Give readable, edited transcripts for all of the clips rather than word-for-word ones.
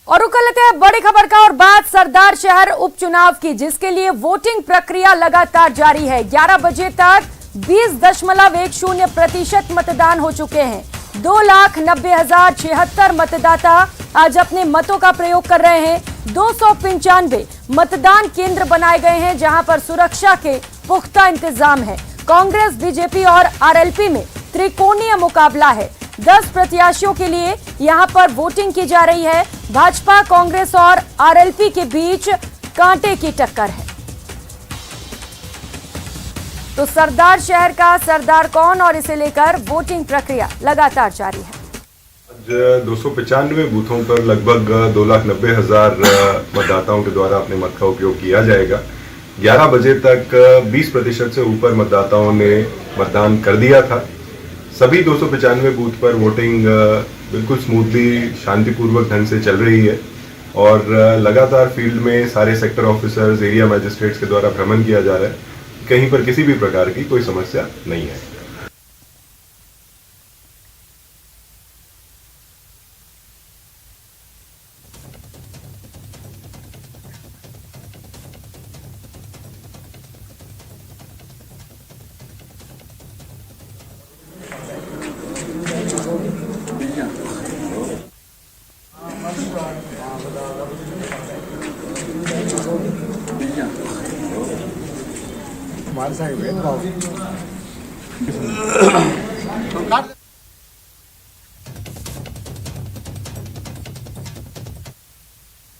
और रुक लेते हैं बड़ी खबर का और बात सरदार शहर उपचुनाव की, जिसके लिए वोटिंग प्रक्रिया लगातार जारी है। 11 बजे तक 20.10% मतदान हो चुके हैं। 2,90,076 मतदाता आज अपने मतों का प्रयोग कर रहे हैं। 295 मतदान केंद्र बनाए गए हैं, जहां पर सुरक्षा के पुख्ता इंतजाम है। कांग्रेस, बीजेपी और आरएलपी में त्रिकोणीय मुकाबला है। 10 प्रत्याशियों के लिए यहां पर वोटिंग की जा रही है। भाजपा, कांग्रेस और आरएलपी के बीच कांटे की टक्कर है। तो सरदार शहर का सरदार कौन, और इसे लेकर वोटिंग प्रक्रिया लगातार जारी है। 295 बूथों पर लगभग 2,90,000 मतदाताओं के द्वारा अपने मत का उपयोग किया जाएगा। 11 बजे तक 20% से ऊपर मतदाताओं ने मतदान कर दिया था। सभी 295 बूथ पर वोटिंग बिल्कुल स्मूथली, शांतिपूर्वक ढंग से चल रही है और लगातार फील्ड में सारे सेक्टर ऑफिसर्स, एरिया मैजिस्ट्रेट्स के द्वारा भ्रमण किया जा रहा है। कहीं पर किसी भी प्रकार की कोई समस्या नहीं है।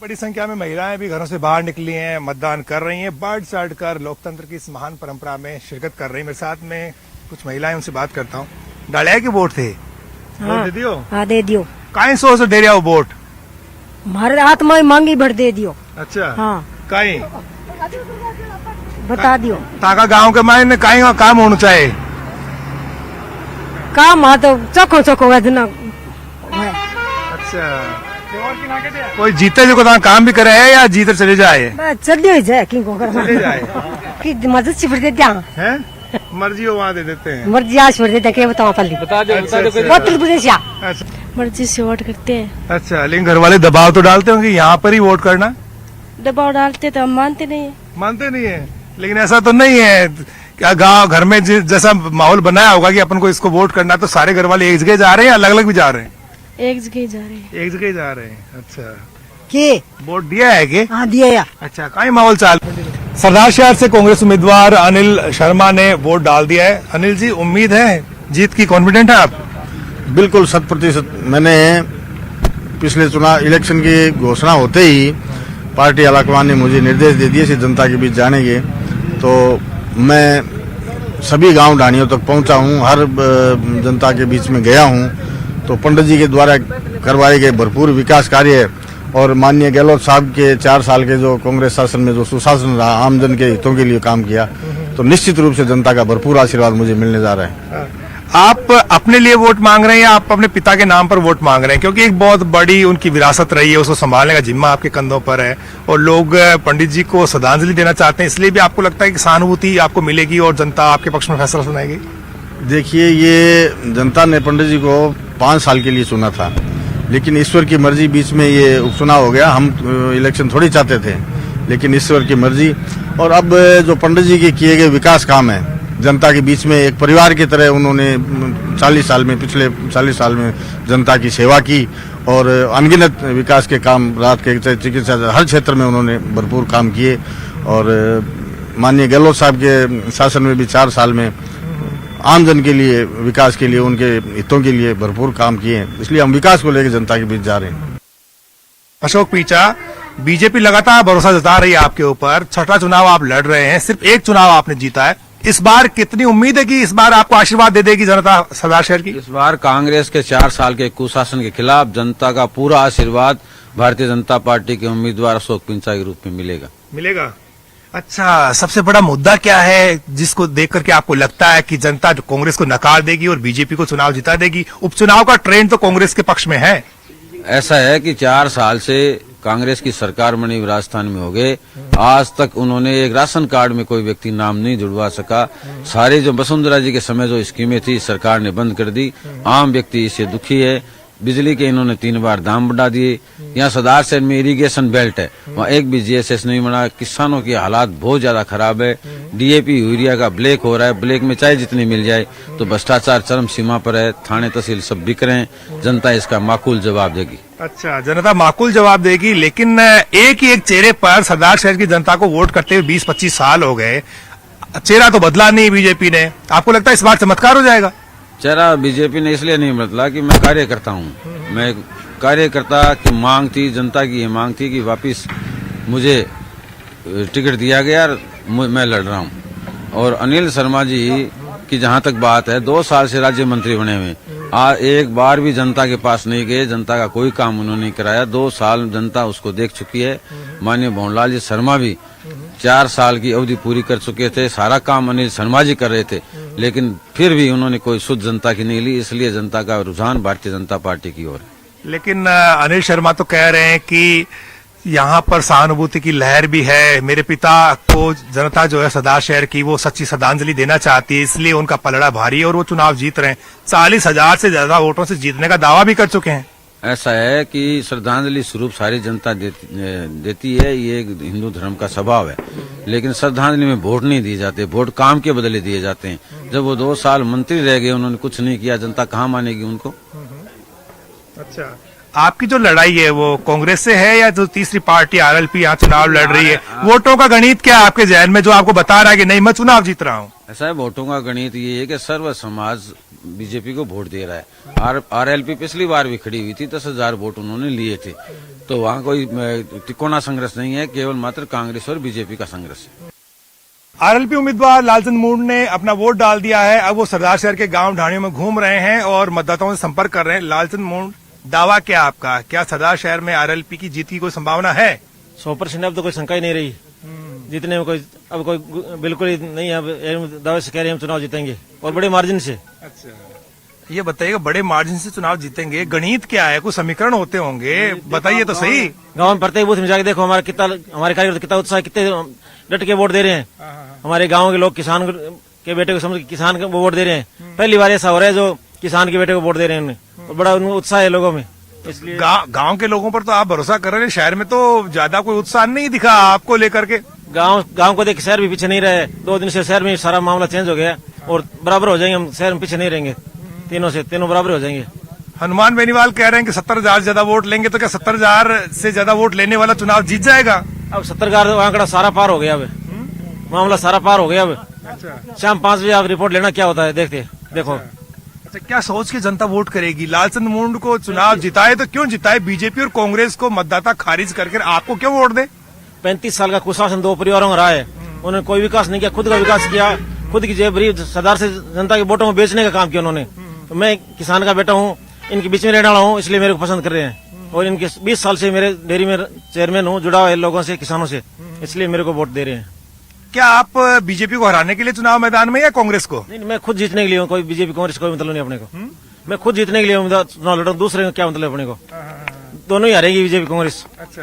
बड़ी संख्या में महिलाएं भी घरों से बाहर निकली हैं, मतदान कर रही हैं, बढ़ चढ़ कर लोकतंत्र की इस महान परंपरा में शिरकत कर रही हैं। मेरे साथ में कुछ महिलाएं, उनसे बात करता हूँ। डालिया के वोट थे? हाँ, वोट दे दियो? हाँ, दे दियो। काई सोच दे रहा हो वोट? हमारे हाथ में मांगी भर दे दियो। अच्छा, हाँ, काई बता दियो। ताका गांव के मायने काई का काम होना चाहिए? काम हाँ तो चखो चखो वजना। अच्छा, कोई जीते जो को काम भी करे है या जीते चले जाए? चलिए जाए कि चले जाए कि मदद से भर देते हैं, मर्जी हो वहाँ दे देते हैं। मर्जी आज भर देते क्या बताओ पल्ली बता दो अच्छा, मर्जी से वोट करते हैं। अच्छा, लेकिन घर वाले दबाव तो डालते होंगे यहाँ पर ही वोट करना? दबाव डालते तो हम मानते नहीं है। मानते नहीं है, लेकिन ऐसा तो नहीं है क्या गांव घर में जैसा माहौल बनाया होगा कि अपन को इसको वोट करना, तो सारे घर वाले एक जगह जा रहे हैं या अलग अलग भी जा रहे हैं? एक जगह जा रहे हैं। एक जगह जा रहे हैं। अच्छा, के वोट दिया है कि? हाँ, दिया। अच्छा, कहीं माहौल चाल? सरदार शहर से कांग्रेस उम्मीदवार अनिल शर्मा ने वोट डाल दिया है। अनिल जी, उम्मीद है जीत की? कॉन्फिडेंट है आप? बिल्कुल 100%। मैंने पिछले चुनाव इलेक्शन की घोषणा होते ही पार्टी आलाकमान ने मुझे निर्देश दे दिए जनता के बीच जाने के, तो मैं सभी गांव ढाणियों तक पहुंचा हूं, हर जनता के बीच में गया हूं। तो पंडित जी के द्वारा करवाए गए भरपूर विकास कार्य और माननीय गहलोत साहब के 4 साल के जो कांग्रेस शासन में जो सुशासन रहा, आम जन के हितों के लिए काम किया, तो निश्चित रूप से जनता का भरपूर आशीर्वाद मुझे मिलने जा रहा है। आप अपने लिए वोट मांग रहे हैं या आप अपने पिता के नाम पर वोट मांग रहे हैं? क्योंकि एक बहुत बड़ी उनकी विरासत रही है, उसको संभालने का जिम्मा आपके कंधों पर है और लोग पंडित जी को श्रद्धांजलि देना चाहते हैं, इसलिए भी आपको लगता है कि सहानुभूति आपको मिलेगी और जनता आपके पक्ष में फैसला सुनाएगी? देखिए, ये जनता ने पंडित जी को 5 साल के लिए चुना था, लेकिन ईश्वर की मर्जी बीच में ये उपचुनाव हो गया। हम इलेक्शन थोड़ी चाहते थे, लेकिन ईश्वर की मर्जी। और अब जो पंडित जी के किए गए विकास काम है, जनता के बीच में एक परिवार की तरह उन्होंने 40 साल में, पिछले 40 साल में जनता की सेवा की और अनगिनत विकास के काम, रात के चिकित्सा, हर क्षेत्र में उन्होंने भरपूर काम किए। और माननीय गहलोत साहब के शासन में भी 4 साल में आम जन के लिए, विकास के लिए, उनके हितों के लिए भरपूर काम किए हैं, इसलिए हम विकास को लेकर जनता के बीच जा रहे हैं। अशोक पीचा, बीजेपी लगातार भरोसा जता रही है आपके ऊपर। 6ठा चुनाव आप लड़ रहे हैं, सिर्फ एक चुनाव आपने जीता है। इस बार कितनी उम्मीद है कि इस बार आपको आशीर्वाद दे देगी जनता सरदार शहर की? इस बार कांग्रेस के 4 साल के कुशासन के खिलाफ जनता का पूरा आशीर्वाद भारतीय जनता पार्टी के उम्मीदवार अशोक पिंचा के रूप में मिलेगा। अच्छा, सबसे बड़ा मुद्दा क्या है जिसको देख करके आपको लगता है कि जनता कांग्रेस को नकार देगी और बीजेपी को चुनाव जिता देगी? उपचुनाव का ट्रेंड तो कांग्रेस के पक्ष में है। ऐसा है कि 4 साल से कांग्रेस की सरकार बनी हुई राजस्थान में हो गए, आज तक उन्होंने एक राशन कार्ड में कोई व्यक्ति नाम नहीं जुड़वा सका। सारे जो वसुंधरा जी के समय जो स्कीमें थी सरकार ने बंद कर दी। आम व्यक्ति इससे दुखी है। बिजली के इन्होंने 3 बार दाम बढ़ा दिए, यहाँ सरदार शहर में इरिगेशन बेल्ट है, वहाँ एक भी जीएसएस नहीं बना। किसानों की हालात बहुत ज्यादा खराब है। डीएपी यूरिया का ब्लैक हो रहा है, ब्लैक में चाहे जितनी मिल जाए। तो भ्रष्टाचार चरम सीमा पर है, थाने तहसील सब बिक रहे हैं। जनता इसका माकूल जवाब देगी। अच्छा, जनता माकूल जवाब देगी, लेकिन एक ही एक चेहरे पर सरदार शहर की जनता को वोट करते हुए 20-25 साल हो गए, चेहरा तो बदला नहीं बीजेपी ने। आपको लगता है इस बार चमत्कार हो जाएगा? चेहरा बीजेपी ने इसलिए नहीं बदला कि मैं कार्यकर्ता हूँ। मैं कार्यकर्ता की मांग थी, जनता की ये मांग थी कि वापिस मुझे टिकट दिया गया और मैं लड़ रहा हूँ। और अनिल शर्मा जी की जहाँ तक बात है, 2 साल से राज्य मंत्री बने हुए, एक बार भी जनता के पास नहीं गए, जनता का कोई काम उन्होंने नहीं कराया। 2 साल जनता उसको देख चुकी है। माननीय भंवरलाल जी शर्मा भी 4 साल की अवधि पूरी कर चुके थे, सारा काम अनिल शर्मा जी कर रहे थे, लेकिन फिर भी उन्होंने कोई शुद्ध जनता की नहीं ली। इसलिए जनता का रुझान भारतीय जनता पार्टी की ओर है। लेकिन अनिल शर्मा तो कह रहे हैं कि यहाँ पर सहानुभूति की लहर भी है। मेरे पिता को जनता जो है सरदार शहर की वो सच्ची श्रद्धांजलि देना चाहती है, इसलिए उनका पलड़ा भारी है और वो चुनाव जीत रहे हैं। 40,000 से ज्यादा वोटों से जीतने का दावा भी कर चुके हैं। ऐसा है कि श्रद्धांजलि स्वरूप सारी जनता देती है, ये एक हिंदू धर्म का स्वभाव है। लेकिन श्रद्धांजलि में वोट नहीं दिए जाते, वोट काम के बदले दिए जाते हैं। जब वो 2 साल मंत्री रह गए, उन्होंने कुछ नहीं किया, जनता कहाँ मानेगी उनको? अच्छा, आपकी जो लड़ाई है वो कांग्रेस से है या जो तीसरी पार्टी आरएलपी यहाँ चुनाव लड़ रही है? वोटों का गणित क्या है आपके जहन में जो आपको बता रहा है कि नहीं मैं चुनाव जीत रहा हूँ? ऐसा है, वोटों का गणित ये है कि सर्व समाज बीजेपी को वोट दे रहा है। आरएलपी पिछली बार भी खड़ी हुई थी, 10,000 वोट उन्होंने लिए थे। तो वहाँ कोई तिकोना संघर्ष नहीं है, केवल मात्र कांग्रेस और बीजेपी का संघर्ष है। आरएलपी उम्मीदवार लालचंद मूंड ने अपना वोट डाल दिया है। अब वो सरदार शहर के गांव ढाणियों में घूम रहे हैं और मतदाताओं से संपर्क कर रहे हैं। लालचंद मूंड, दावा क्या आपका? क्या सरदार शहर में आरएलपी की जीत की कोई संभावना है? 100% अब तो कोई शंका ही नहीं रही। जीतने में कोई बिल्कुल ही नहीं है। अब दावे से कह रहे हैं हम चुनाव जीतेंगे और बड़े मार्जिन से। अच्छा, ये बताइएगा, बड़े मार्जिन से चुनाव जीतेंगे, गणित क्या है? कुछ समीकरण होते होंगे, बताइए तो सही। गांव में प्रत्येक बूथ में जाके देखो हमारे कार्यकर्ता कितना उत्साह, कितने डट के वोट दे रहे हैं। हमारे गाँव के लोग किसान के बेटे को समझ किसान को वोट दे रहे हैं। पहली बार ऐसा हो रहा है जो किसान के बेटे को वोट दे रहे हैं, और बड़ा उत्साह है लोगों में। इसलिए गांव के लोगों पर तो आप भरोसा कर रहे हैं, शहर में तो ज्यादा कोई उत्साह नहीं दिखा आपको लेकर के। गांव को देख शहर भी पीछे नहीं रहे। 2 दिन से शहर में सारा मामला चेंज हो गया और बराबर हो जाएंगे हम, शहर में पीछे नहीं रहेंगे। तीनों बराबर हो जाएंगे। हनुमान बेनीवाल कह रहे हैं कि 70,000 ज्यादा वोट लेंगे, तो क्या 70,000 से ज्यादा वोट लेने वाला चुनाव जीत जाएगा? अब 70,000 आंकड़ा सारा पार हो गया, अब मामला सारा पार हो गया। अब शाम 5 बजे आप रिपोर्ट लेना क्या होता है, देखो। अच्छा, क्या सोच के जनता वोट करेगी? लालचंद मूंड को चुनाव जिताए तो क्यों जिताए? बीजेपी और कांग्रेस को मतदाता खारिज करके आपको क्यों वोट दे? 35 साल का कुशासन 2 परिवारों का रहा है। उन्होंने कोई विकास नहीं किया, खुद का विकास किया, खुद की जेब भरी, सरदार से जनता के वोटों को बेचने का काम किया उन्होंने। तो मैं किसान का बेटा हूँ, इनके बीच में रहने वाला हूँ, इसलिए मेरे को पसंद कर रहे हैं। और इनके 20 साल से मेरे डेयरी में चेयरमैन हूँ, जुड़ा हुआ है लोगों से, किसानों से, इसलिए मेरे को वोट दे रहे हैं। क्या आप बीजेपी को हराने के लिए चुनाव मैदान में या कांग्रेस को? नहीं, मैं खुद जीतने के लिए हूँ। कोई बीजेपी कांग्रेस कोई मतलब नहीं अपने को। मैं खुद जीतने के लिए चुनाव लड़ रहा हूँ, दूसरे को क्या मतलब अपने को? दोनों ही हारेगी बीजेपी कांग्रेस। अच्छा,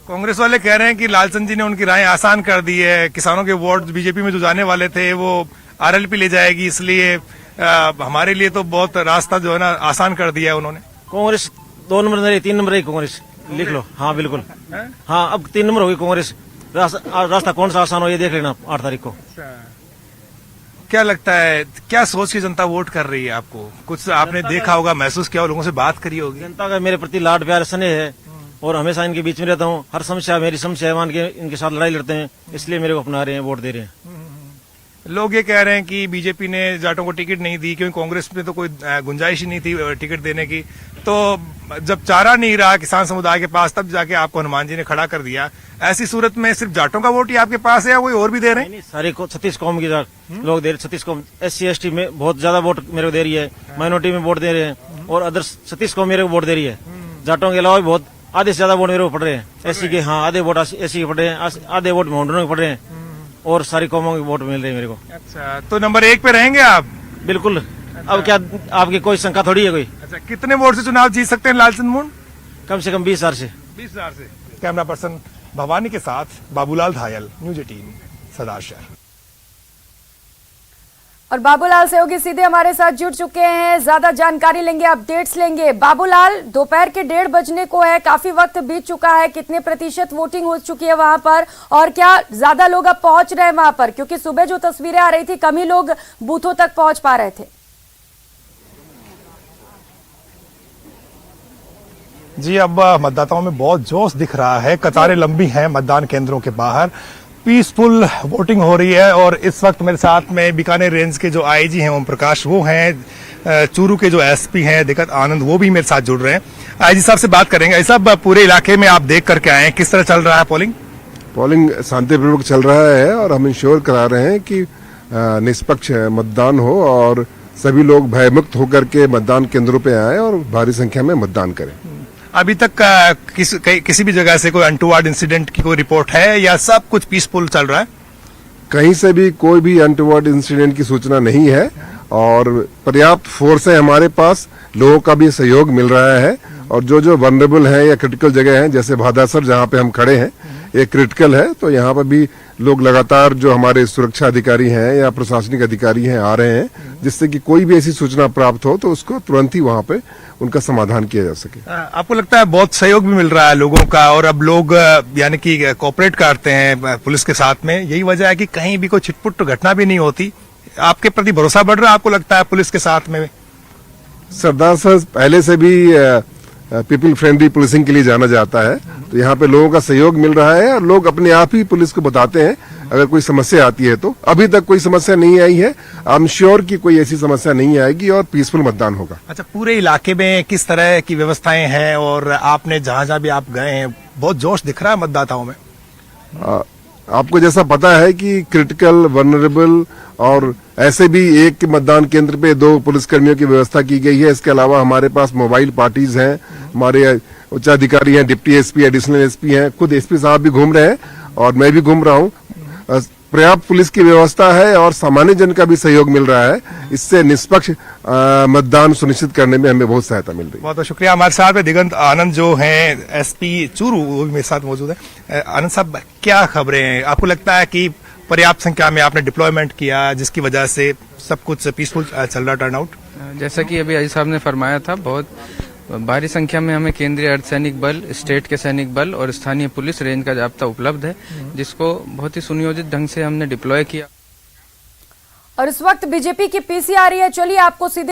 कांग्रेस वाले कह रहे हैं कि लालचंद जी ने उनकी राय आसान कर दी है, किसानों के वोट बीजेपी में जो जाने वाले थे वो आरएलपी ले जाएगी, इसलिए हमारे लिए तो बहुत रास्ता जो है ना आसान कर दिया है उन्होंने। कांग्रेस 2 नंबर नहीं, 3 नंबर है कांग्रेस, लिख लो। हाँ बिल्कुल, हाँ अब 3 नंबर होगी कांग्रेस। रास्ता कौन सा आसान हो ये देख लेना 8 तारीख को। क्या लगता है, क्या सोच की जनता वोट कर रही है आपको? कुछ आपने देखा होगा, महसूस किया, लोगों से बात करी होगी। जनता का मेरे प्रति लाड प्यार स्नेह है और हमेशा इनके बीच में रहता हूँ। हर समस्या मेरी समस्या मान के इनके साथ लड़ाई लड़ते हैं, इसलिए मेरे को अपना रहे हैं, वोट दे रहे हैं। लोग ये कह रहे हैं कि बीजेपी ने जाटों को टिकट नहीं दी क्योंकि कांग्रेस में तो कोई गुंजाइश ही नहीं थी टिकट देने की। तो जब चारा नहीं रहा किसान समुदाय के पास, तब जाके आपको हनुमान जी ने खड़ा कर दिया। ऐसी सूरत में सिर्फ जाटों का वोट ही आपके पास है या कोई और भी दे रहे हैं? नहीं, सारे को 36 कौम के लोग दे रहे। 36 कौम, SC ST में बहुत ज्यादा वोट मेरे को दे रही है, माइनॉरिटी में वोट दे रहे हैं और अदर 36 कौम मेरे को वोट दे रही है। जाटों के अलावा भी बहुत आधे से ज्यादा वोट मेरे को पड़ रहे हैं। SC के, हाँ आधे वोट SC के पड़ रहे हैं, आधे वोट मोहनों के पड़ रहे हैं और सारी कौमों के वोट मिल रहे हैं मेरे को। अच्छा, तो नंबर 1 पे रहेंगे आप? बिल्कुल। अब क्या आपकी कोई शंका थोड़ी है कोई? अच्छा, कितने वोट से चुनाव जीत सकते हैं लालचंद मूंड? कम से कम 20,000 से। 20,000 से। कैमरा पर्सन भवानी के साथ बाबूलाल धायल, न्यूज़ 18, सरदार शहर। और बाबूलाल सहयोगी सीधे हमारे साथ जुड़ चुके हैं, ज्यादा जानकारी लेंगे, अपडेट्स लेंगे। बाबूलाल, दोपहर के 1:30 बजने को है, काफी वक्त बीत चुका है, कितने प्रतिशत वोटिंग हो चुकी है वहां पर, और क्या ज्यादा लोग अब पहुंच रहे हैं वहां पर? क्योंकि सुबह जो तस्वीरें आ रही थी, कम ही लोग बूथों तक पहुंच पा रहे थे। जी, अब मतदाताओं में बहुत जोश दिख रहा है, कतारें लंबी हैं मतदान केंद्रों के बाहर, पीसफुल वोटिंग हो रही है। और इस वक्त मेरे साथ में बीकानेर रेंज के जो आईजी हैं ओम प्रकाश, वो हैं, चूरू के जो एसपी हैं दिक्कत आनंद, वो भी मेरे साथ जुड़ रहे हैं। आईजी साहब से बात करेंगे। आई साहब, पूरे इलाके में आप देख करके आए हैं, किस तरह चल रहा है पोलिंग शांतिपूर्वक चल रहा है और हम इंश्योर करा रहे हैं कि निष्पक्ष मतदान हो और सभी लोग भयमुक्त होकर के मतदान केंद्रों पे आए और भारी संख्या में मतदान करें। अभी तक किसी भी जगह से कोई अनटूवर्ड इंसिडेंट की कोई रिपोर्ट है या सब कुछ पीसफुल चल रहा है? कहीं से भी कोई भी अनटूवर्ड इंसिडेंट की सूचना नहीं है और पर्याप्त फोर्स है हमारे पास, लोगों का भी सहयोग मिल रहा है। और जो जो वनरेबल है या क्रिटिकल जगह है, जैसे भादासर जहां पे हम खड़े हैं, ये क्रिटिकल है, तो यहाँ पर भी लोग लगातार जो हमारे सुरक्षा अधिकारी हैं या प्रशासनिक अधिकारी हैं आ रहे हैं, जिससे कि कोई भी ऐसी सूचना प्राप्त हो तो उसको तुरंत ही वहां पे उनका समाधान किया जा सके। आपको लगता है बहुत सहयोग भी मिल रहा है लोगों का और अब लोग यानी कि कोऑपरेट करते हैं पुलिस के साथ में, यही वजह है कि कहीं भी कोई छिटपुट घटना भी नहीं होती? आपके प्रति भरोसा बढ़ रहा है, आपको लगता है पुलिस के साथ में? सरदार साहब पहले से भी पीपल फ्रेंडली पुलिसिंग के लिए जाना जाता है, तो यहाँ पे लोगों का सहयोग मिल रहा है और लोग अपने आप ही पुलिस को बताते हैं अगर कोई समस्या आती है। तो अभी तक कोई समस्या नहीं आई है, आई एम श्योर कि कोई ऐसी समस्या नहीं आएगी और पीसफुल मतदान होगा। अच्छा, पूरे इलाके में किस तरह की व्यवस्थाएं हैं और आपने जहां जहां भी आप गए हैं, बहुत जोश दिख रहा है मतदाताओं में? आपको जैसा पता है कि क्रिटिकल, वनरेबल और ऐसे भी एक मतदान केंद्र पे 2 पुलिसकर्मियों की व्यवस्था की गई है। इसके अलावा हमारे पास मोबाइल पार्टीज हैं, हमारे उच्चाधिकारी हैं, डिप्टी एसपी, एडिशनल एसपी हैं, खुद एसपी साहब भी घूम रहे हैं और मैं भी घूम रहा हूं। पर्याप्त पुलिस की व्यवस्था है और सामान्य जन का भी सहयोग मिल रहा है। इससे निष्पक्ष मतदान सुनिश्चित करने में हमें बहुत सहायता मिल रही है। बहुत बहुत शुक्रिया। हमारे साथ में दिगंत आनंद जो हैं एसपी चूरू, वो भी मेरे साथ मौजूद है। आनंद साहब, क्या खबरें हैं? आपको लगता है कि पर्याप्त संख्या में आपने डिप्लॉयमेंट किया जिसकी वजह से सब कुछ पीसफुल चल रहा टर्नआउट? जैसा कि अभी आई साहब ने फरमाया था, बहुत भारी संख्या में हमें केंद्रीय अर्धसैनिक बल, स्टेट के सैनिक बल और स्थानीय पुलिस रेंज का जाब्ता उपलब्ध है, जिसको बहुत ही सुनियोजित ढंग से हमने डिप्लॉय किया। और इस वक्त बीजेपी की पीसी आ रही है, चलिए आपको सीधे